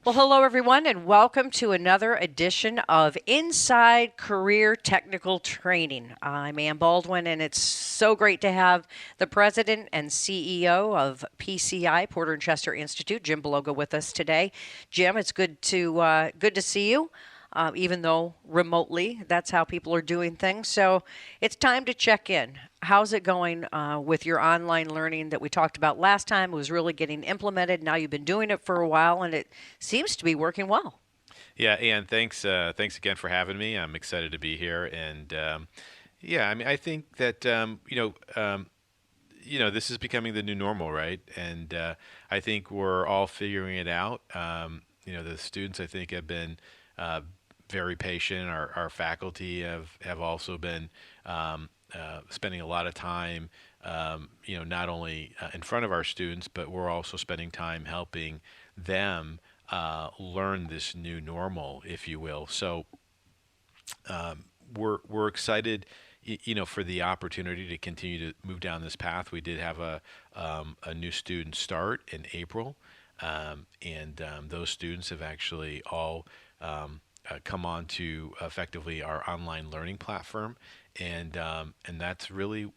Well, hello, everyone, and welcome to another edition of Inside Career Technical Training. I'm Ann Baldwin, and it's so great to have the president and CEO of PCI, Porter and Chester Institute, Jim Beloga, with us today. Jim, it's good to see you. Even though remotely, that's how people are doing things. So it's time to check in. How's it going with your online learning that we talked about last time? It was really getting implemented. Now you've been doing it for a while, and it seems to be working well. Yeah, Ian, thanks again for having me. I'm excited to be here, and yeah, I mean, I think that this is becoming the new normal, right? And I think we're all figuring it out. The students, I think, have been uh, very patient. Our faculty have also been spending a lot of time, not only in front of our students, but we're also spending time helping them learn this new normal, if you will. So we're excited, for the opportunity to continue to move down this path. We did have a new student start in April, and those students have actually all come on to effectively our online learning platform, and that's really,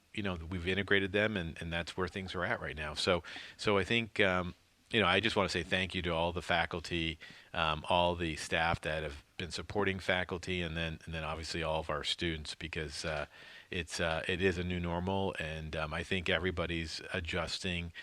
we've integrated them, and that's where things are at right now. So I think. I just want to say thank you to all the faculty, all the staff that have been supporting faculty, and then obviously all of our students, because it is a new normal, and I think everybody's adjusting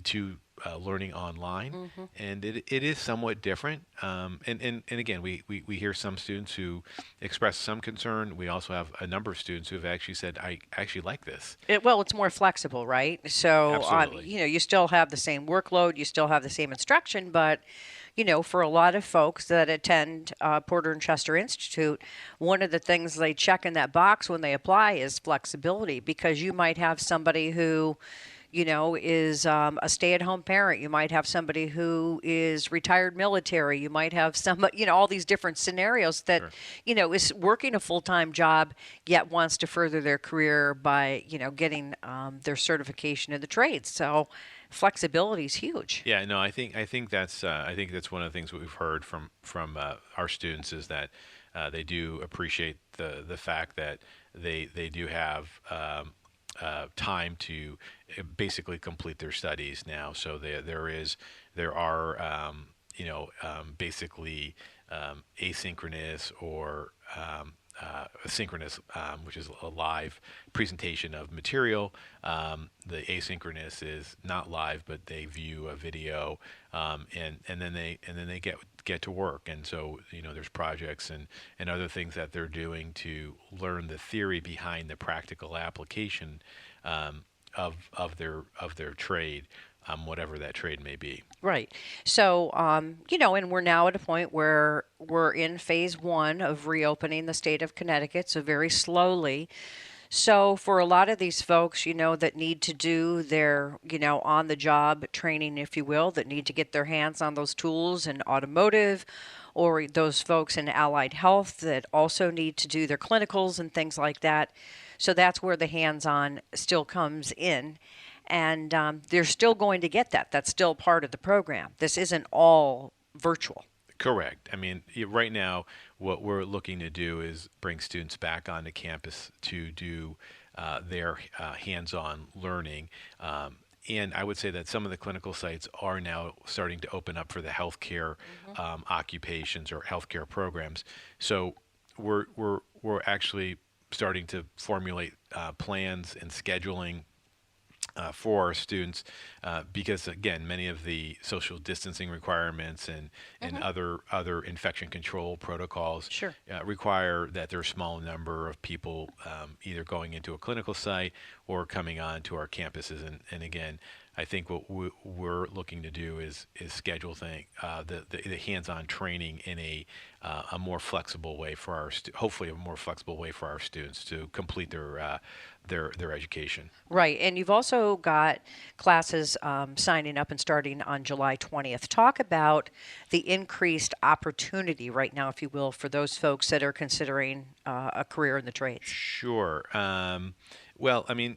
to learning online, Hmm. and it is somewhat different. And again, we hear some students who express some concern. We also have a number of students who have actually said, I actually like this. Well, it's more flexible, right? So, Absolutely. you still have the same workload, you still have the same instruction, but for a lot of folks that attend Porter and Chester Institute, one of the things they check in that box when they apply is flexibility, because you might have somebody who is a stay-at-home parent. You might have somebody who is retired military. You might have some, all these different scenarios that, Sure. is working a full-time job yet wants to further their career by, getting their certification in the trades. So flexibility is huge. Yeah, no, I think that's one of the things that we've heard from our students, is that they do appreciate the fact that they do have time to basically complete their studies now. So there are basically asynchronous or synchronous, which is a live presentation of material. The asynchronous is not live, but they view a video, and then they get to work. And so there's projects and other things that they're doing to learn the theory behind the practical application of their trade, whatever that trade may be. Right. So, and we're now at a point where we're in phase one of reopening the state of Connecticut, so very slowly. So, for a lot of these folks, that need to do their, on the job training, if you will, that need to get their hands on those tools in automotive, or those folks in allied health that also need to do their clinicals and things like that. So, that's where the hands on still comes in. And they're still going to get that. That's still part of the program. This isn't all virtual. Correct. I mean, right now, what we're looking to do is bring students back onto campus to do their hands-on learning. And I would say that some of the clinical sites are now starting to open up for the healthcare occupations or healthcare programs. So we're actually starting to formulate plans and scheduling for our students, because again, many of the social distancing requirements and Hmm. other infection control protocols Sure. require that there's a small number of people either going into a clinical site or coming on to our campuses. And again, I think what we're looking to do is schedule the hands-on training in a more flexible way for hopefully a more flexible way for our students to complete their education. Right. And you've also got classes signing up and starting on July 20th. Talk about the increased opportunity right now, if you will, for those folks that are considering a career in the trades. Sure. Well, I mean,